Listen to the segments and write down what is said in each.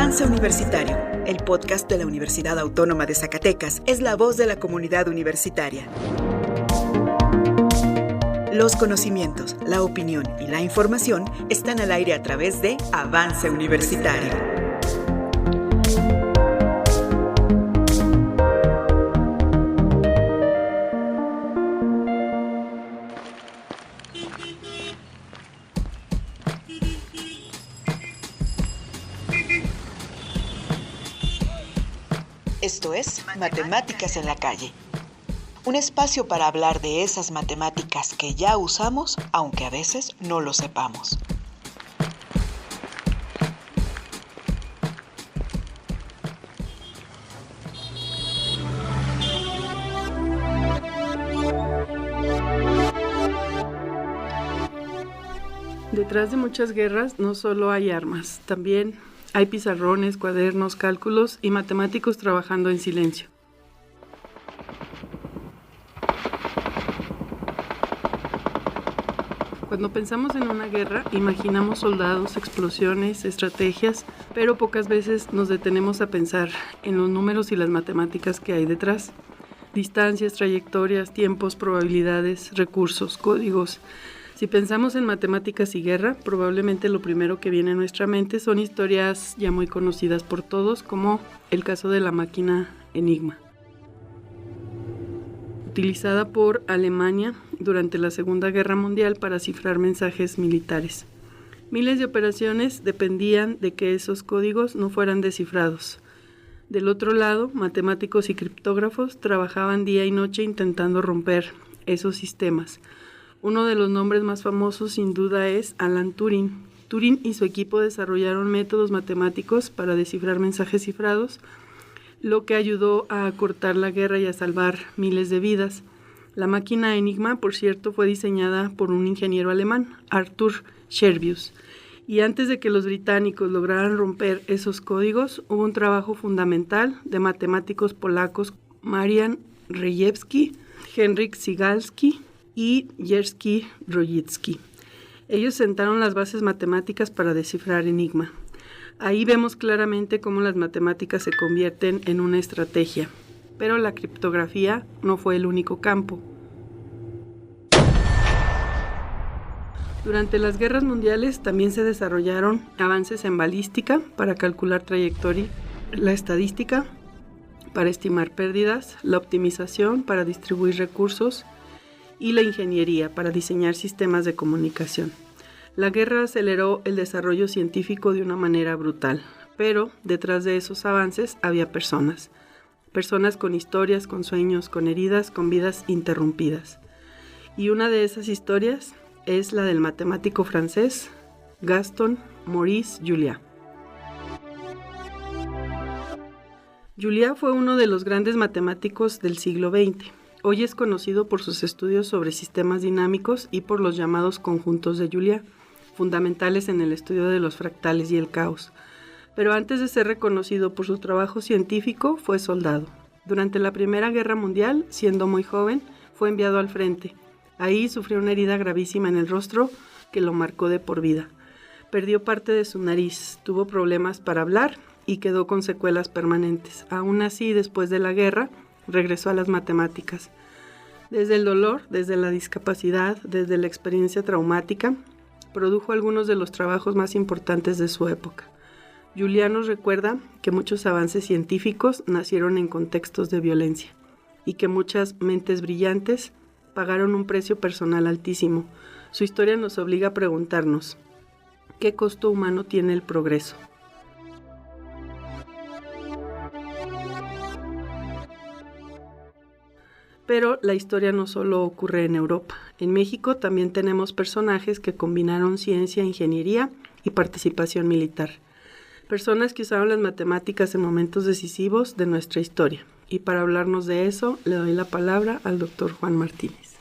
Avance Universitario, el podcast de la Universidad Autónoma de Zacatecas, es la voz de la comunidad universitaria. Los conocimientos, la opinión y la información están al aire a través de Avance Universitario. Esto es Matemáticas en la Calle. Un espacio para hablar de esas matemáticas que ya usamos, aunque a veces no lo sepamos. Detrás de muchas guerras no solo hay armas, también hay pizarrones, cuadernos, cálculos y matemáticos trabajando en silencio. Cuando pensamos en una guerra, imaginamos soldados, explosiones, estrategias, pero pocas veces nos detenemos a pensar en los números y las matemáticas que hay detrás. Distancias, trayectorias, tiempos, probabilidades, recursos, códigos. Si pensamos en matemáticas y guerra, probablemente lo primero que viene a nuestra mente son historias ya muy conocidas por todos, como el caso de la máquina Enigma, utilizada por Alemania durante la Segunda Guerra Mundial para cifrar mensajes militares. Miles de operaciones dependían de que esos códigos no fueran descifrados. Del otro lado, matemáticos y criptógrafos trabajaban día y noche intentando romper esos sistemas. Uno de los nombres más famosos sin duda es Alan Turing. Turing y su equipo desarrollaron métodos matemáticos para descifrar mensajes cifrados, lo que ayudó a acortar la guerra y a salvar miles de vidas. La máquina Enigma, por cierto, fue diseñada por un ingeniero alemán, Arthur Scherbius. Y antes de que los británicos lograran romper esos códigos, hubo un trabajo fundamental de matemáticos polacos, Marian Rejewski, Henryk Zygalski y Jerzy Drojewski. Ellos sentaron las bases matemáticas para descifrar Enigma. Ahí vemos claramente cómo las matemáticas se convierten en una estrategia. Pero la criptografía no fue el único campo. Durante las guerras mundiales también se desarrollaron avances en balística para calcular trayectoria, la estadística para estimar pérdidas, la optimización para distribuir recursos y la ingeniería para diseñar sistemas de comunicación. La guerra aceleró el desarrollo científico de una manera brutal, pero detrás de esos avances había personas con historias, con sueños, con heridas, con vidas interrumpidas. Y una de esas historias es la del matemático francés Gaston Maurice Julia. Julia fue uno de los grandes matemáticos del siglo XX. Hoy es conocido por sus estudios sobre sistemas dinámicos y por los llamados conjuntos de Julia, fundamentales en el estudio de los fractales y el caos. Pero antes de ser reconocido por su trabajo científico, fue soldado. Durante la Primera Guerra Mundial, siendo muy joven, fue enviado al frente. Ahí sufrió una herida gravísima en el rostro que lo marcó de por vida. Perdió parte de su nariz, tuvo problemas para hablar y quedó con secuelas permanentes. Aún así, después de la guerra, regresó a las matemáticas. Desde el dolor, desde la discapacidad, desde la experiencia traumática, produjo algunos de los trabajos más importantes de su época. Julia nos recuerda que muchos avances científicos nacieron en contextos de violencia y que muchas mentes brillantes pagaron un precio personal altísimo. Su historia nos obliga a preguntarnos, ¿qué costo humano tiene el progreso? Pero la historia no solo ocurre en Europa. En México también tenemos personajes que combinaron ciencia, ingeniería y participación militar. Personas que usaron las matemáticas en momentos decisivos de nuestra historia. Y para hablarnos de eso, le doy la palabra al doctor Juan Martínez.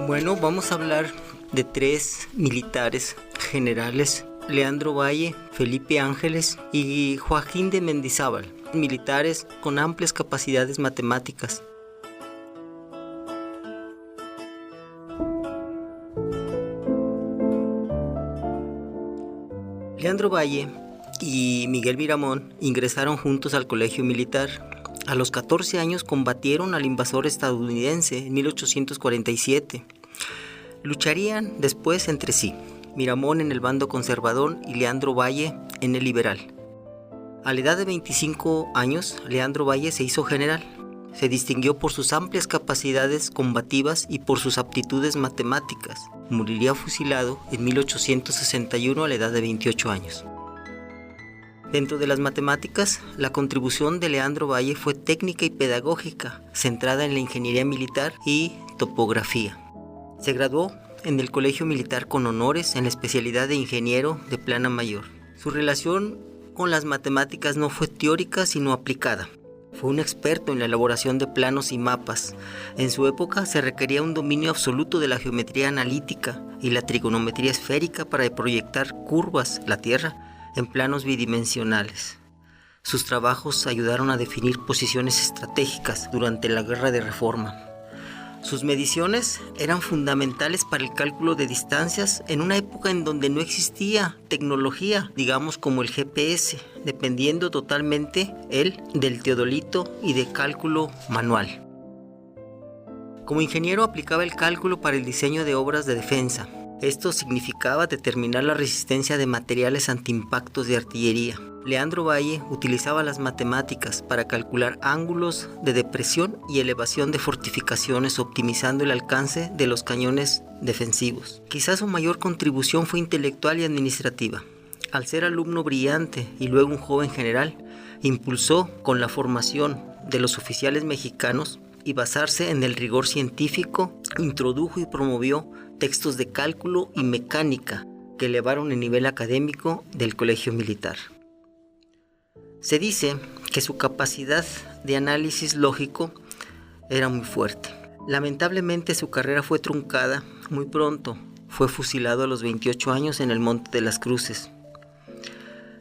Bueno, vamos a hablar de 3 militares generales: Leandro Valle, Felipe Ángeles y Joaquín de Mendizábal, militares con amplias capacidades matemáticas. Leandro Valle y Miguel Miramón ingresaron juntos al colegio militar. A los 14 años combatieron al invasor estadounidense en 1847. Lucharían después entre sí, Miramón en el bando conservador y Leandro Valle en el liberal. A la edad de 25 años, Leandro Valle se hizo general. Se distinguió por sus amplias capacidades combativas y por sus aptitudes matemáticas. Moriría fusilado en 1861 a la edad de 28 años. Dentro de las matemáticas, la contribución de Leandro Valle fue técnica y pedagógica, centrada en la ingeniería militar y topografía. Se graduó en el Colegio Militar con honores en la especialidad de ingeniero de plana mayor. Su relación con las matemáticas no fue teórica, sino aplicada. Fue un experto en la elaboración de planos y mapas. En su época se requería un dominio absoluto de la geometría analítica y la trigonometría esférica para proyectar curvas, la Tierra, en planos bidimensionales. Sus trabajos ayudaron a definir posiciones estratégicas durante la Guerra de Reforma. Sus mediciones eran fundamentales para el cálculo de distancias en una época en donde no existía tecnología, digamos como el GPS, dependiendo totalmente él del teodolito y de cálculo manual. Como ingeniero aplicaba el cálculo para el diseño de obras de defensa. Esto significaba determinar la resistencia de materiales antiimpactos de artillería. Leandro Valle utilizaba las matemáticas para calcular ángulos de depresión y elevación de fortificaciones, optimizando el alcance de los cañones defensivos. Quizás su mayor contribución fue intelectual y administrativa. Al ser alumno brillante y luego un joven general, impulsó con la formación de los oficiales mexicanos y basarse en el rigor científico, introdujo y promovió textos de cálculo y mecánica que elevaron el nivel académico del colegio militar. Se dice que su capacidad de análisis lógico era muy fuerte. Lamentablemente su carrera fue truncada muy pronto. Fue fusilado a los 28 años en el Monte de las Cruces,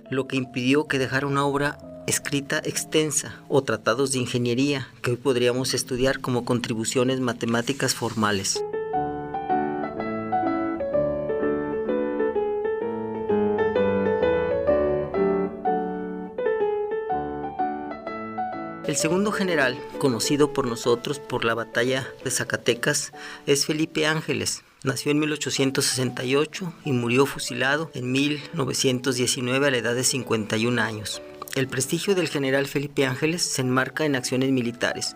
lo que impidió que dejara una obra escrita extensa o tratados de ingeniería que hoy podríamos estudiar como contribuciones matemáticas formales. El segundo general, conocido por nosotros por la batalla de Zacatecas, es Felipe Ángeles. Nació en 1868 y murió fusilado en 1919 a la edad de 51 años. El prestigio del general Felipe Ángeles se enmarca en acciones militares,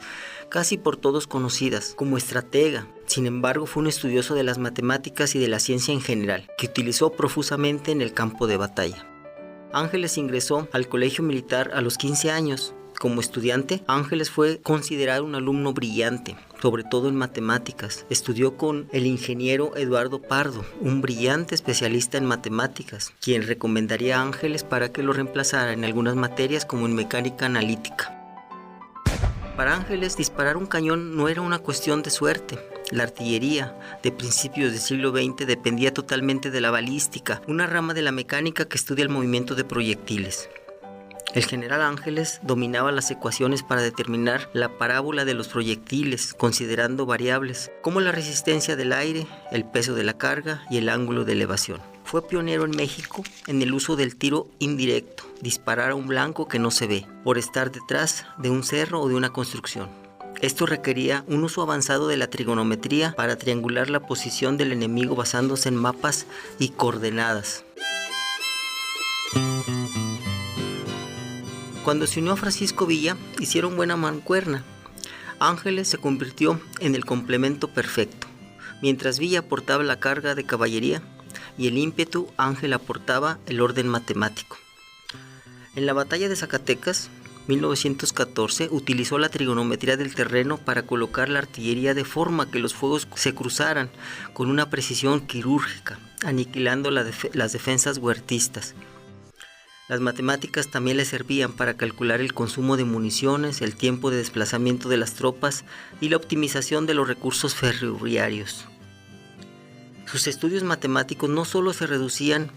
casi por todos conocidas, como estratega. Sin embargo, fue un estudioso de las matemáticas y de la ciencia en general, que utilizó profusamente en el campo de batalla. Ángeles ingresó al colegio militar a los 15 años. Como estudiante, Ángeles fue considerado un alumno brillante, sobre todo en matemáticas. Estudió con el ingeniero Eduardo Pardo, un brillante especialista en matemáticas, quien recomendaría a Ángeles para que lo reemplazara en algunas materias como en mecánica analítica. Para Ángeles, disparar un cañón no era una cuestión de suerte. La artillería de principios del siglo XX dependía totalmente de la balística, una rama de la mecánica que estudia el movimiento de proyectiles. El general Ángeles dominaba las ecuaciones para determinar la parábola de los proyectiles, considerando variables como la resistencia del aire, el peso de la carga y el ángulo de elevación. Fue pionero en México en el uso del tiro indirecto, disparar a un blanco que no se ve, por estar detrás de un cerro o de una construcción. Esto requería un uso avanzado de la trigonometría para triangular la posición del enemigo basándose en mapas y coordenadas. Cuando se unió a Francisco Villa, hicieron buena mancuerna. Ángeles se convirtió en el complemento perfecto. Mientras Villa aportaba la carga de caballería y el ímpetu, Ángel aportaba el orden matemático. En la batalla de Zacatecas, 1914, utilizó la trigonometría del terreno para colocar la artillería de forma que los fuegos se cruzaran con una precisión quirúrgica, aniquilando las defensas huertistas. Las matemáticas también le servían para calcular el consumo de municiones, el tiempo de desplazamiento de las tropas y la optimización de los recursos ferroviarios. Sus estudios matemáticos no solo se reducían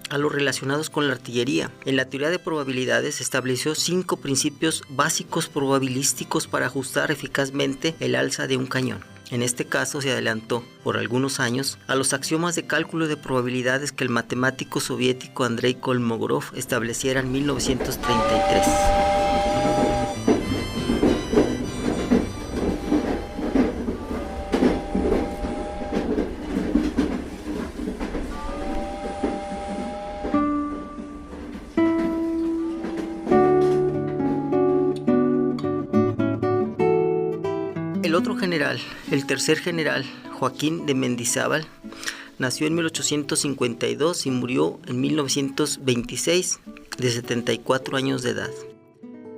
a los relacionados con la artillería. En la teoría de probabilidades estableció 5 principios básicos probabilísticos para ajustar eficazmente el alza de un cañón. En este caso se adelantó por algunos años a los axiomas de cálculo de probabilidades que el matemático soviético Andrei Kolmogorov estableciera en 1933. El otro general, el tercer general, Joaquín de Mendizábal, nació en 1852 y murió en 1926, de 74 años de edad.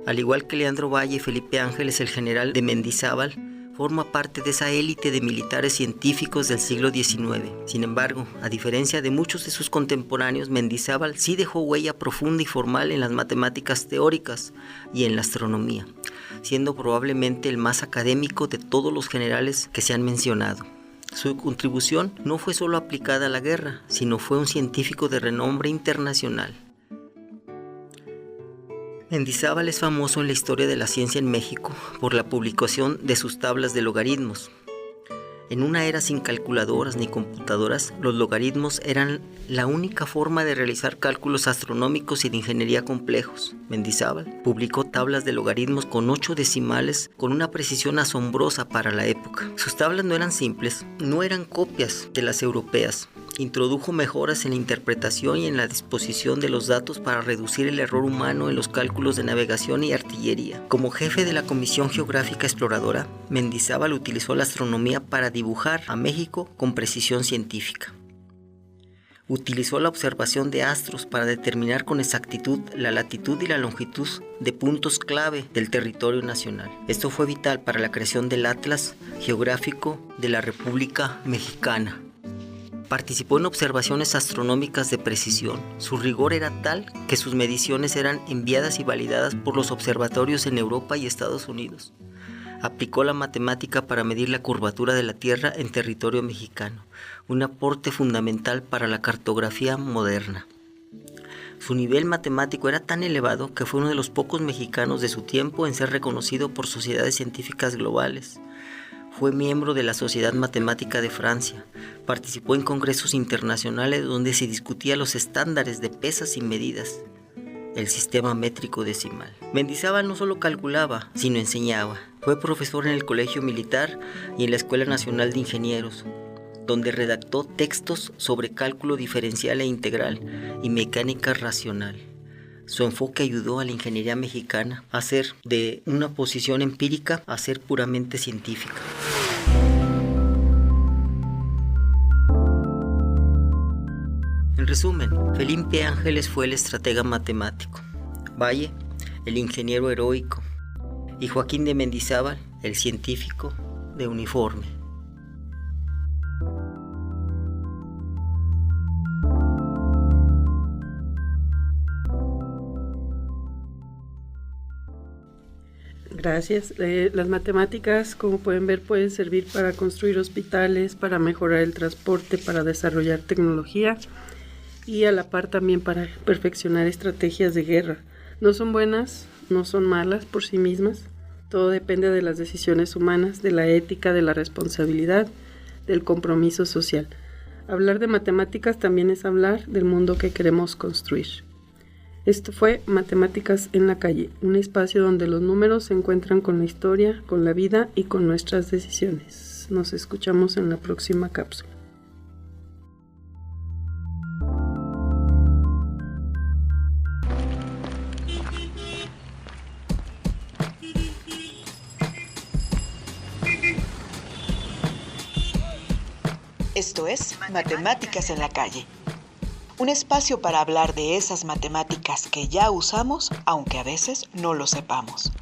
Al igual que Leandro Valle y Felipe Ángeles, el general de Mendizábal forma parte de esa élite de militares científicos del siglo XIX. Sin embargo, a diferencia de muchos de sus contemporáneos, Mendizábal sí dejó huella profunda y formal en las matemáticas teóricas y en la astronomía, siendo probablemente el más académico de todos los generales que se han mencionado. Su contribución no fue solo aplicada a la guerra, sino fue un científico de renombre internacional. Mendizábal es famoso en la historia de la ciencia en México por la publicación de sus tablas de logaritmos. En una era sin calculadoras ni computadoras, los logaritmos eran la única forma de realizar cálculos astronómicos y de ingeniería complejos. Mendizábal publicó tablas de logaritmos con 8 decimales con una precisión asombrosa para la época. Sus tablas no eran simples, no eran copias de las europeas. Introdujo mejoras en la interpretación y en la disposición de los datos para reducir el error humano en los cálculos de navegación y artillería. Como jefe de la Comisión Geográfica Exploradora, Mendizábal utilizó la astronomía para dibujar a México con precisión científica. Utilizó la observación de astros para determinar con exactitud la latitud y la longitud de puntos clave del territorio nacional. Esto fue vital para la creación del Atlas Geográfico de la República Mexicana. Participó en observaciones astronómicas de precisión. Su rigor era tal que sus mediciones eran enviadas y validadas por los observatorios en Europa y Estados Unidos. Aplicó la matemática para medir la curvatura de la Tierra en territorio mexicano, un aporte fundamental para la cartografía moderna. Su nivel matemático era tan elevado que fue uno de los pocos mexicanos de su tiempo en ser reconocido por sociedades científicas globales. Fue miembro de la Sociedad Matemática de Francia. Participó en congresos internacionales donde se discutían los estándares de pesas y medidas, el sistema métrico decimal. Mendizábal no solo calculaba, sino enseñaba. Fue profesor en el Colegio Militar y en la Escuela Nacional de Ingenieros, donde redactó textos sobre cálculo diferencial e integral y mecánica racional. Su enfoque ayudó a la ingeniería mexicana a ser de una posición empírica a ser puramente científica. En resumen, Felipe Ángeles fue el estratega matemático, Valle, el ingeniero heroico, y Joaquín de Mendizábal, el científico de uniforme. Gracias. Las matemáticas, como pueden ver, pueden servir para construir hospitales, para mejorar el transporte, para desarrollar tecnología y a la par también para perfeccionar estrategias de guerra. No son buenas, no son malas por sí mismas. Todo depende de las decisiones humanas, de la ética, de la responsabilidad, del compromiso social. Hablar de matemáticas también es hablar del mundo que queremos construir. Esto fue Matemáticas en la Calle, un espacio donde los números se encuentran con la historia, con la vida y con nuestras decisiones. Nos escuchamos en la próxima cápsula. Esto es Matemáticas en la Calle. Un espacio para hablar de esas matemáticas que ya usamos, aunque a veces no lo sepamos.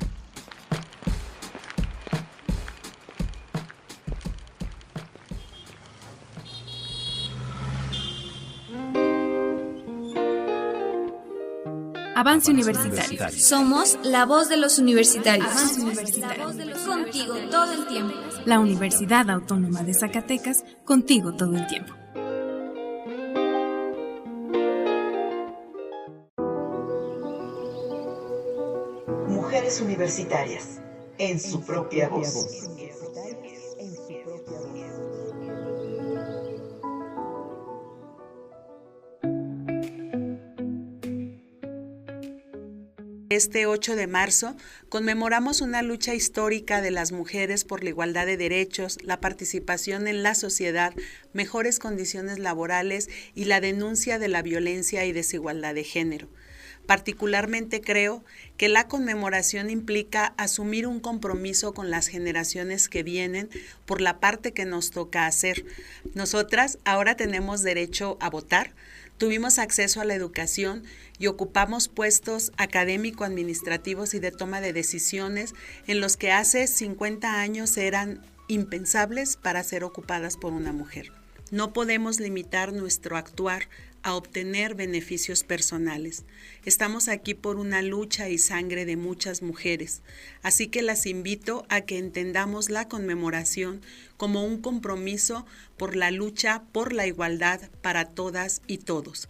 Avance Universitario. Somos la voz de los universitarios. Avance Universitario. Contigo todo el tiempo. La Universidad Autónoma de Zacatecas, contigo todo el tiempo. Mujeres universitarias, en su propia voz. este 8 de marzo conmemoramos una lucha histórica de las mujeres por la igualdad de derechos, la participación en la sociedad, mejores condiciones laborales y la denuncia de la violencia y desigualdad de género. Particularmente creo que la conmemoración implica asumir un compromiso con las generaciones que vienen por la parte que nos toca hacer. Nosotras ahora tenemos derecho a votar, tuvimos acceso a la educación y ocupamos puestos académico-administrativos y de toma de decisiones en los que hace 50 años eran impensables para ser ocupadas por una mujer. No podemos limitar nuestro actuar a obtener beneficios personales. Estamos aquí por una lucha y sangre de muchas mujeres, así que las invito a que entendamos la conmemoración como un compromiso por la lucha por la igualdad para todas y todos.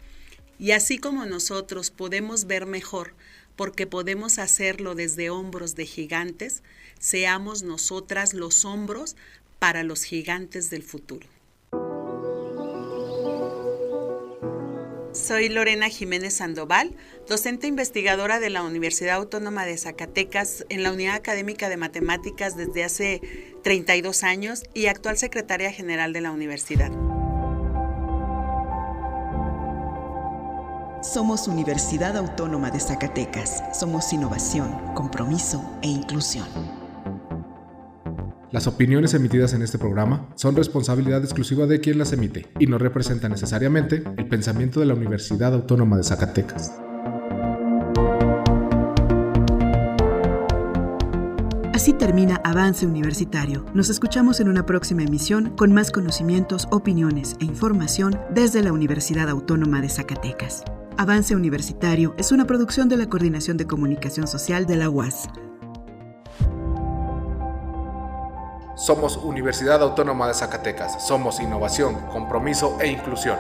Y así como nosotros podemos ver mejor, porque podemos hacerlo desde hombros de gigantes, seamos nosotras los hombros para los gigantes del futuro. Soy Lorena Jiménez Sandoval, docente investigadora de la Universidad Autónoma de Zacatecas en la Unidad Académica de Matemáticas desde hace 32 años y actual secretaria general de la universidad. Somos Universidad Autónoma de Zacatecas. Somos innovación, compromiso e inclusión. Las opiniones emitidas en este programa son responsabilidad exclusiva de quien las emite y no representan necesariamente el pensamiento de la Universidad Autónoma de Zacatecas. Así termina Avance Universitario. Nos escuchamos en una próxima emisión con más conocimientos, opiniones e información desde la Universidad Autónoma de Zacatecas. Avance Universitario es una producción de la Coordinación de Comunicación Social de la UAS. Somos Universidad Autónoma de Zacatecas. Somos innovación, compromiso e inclusión.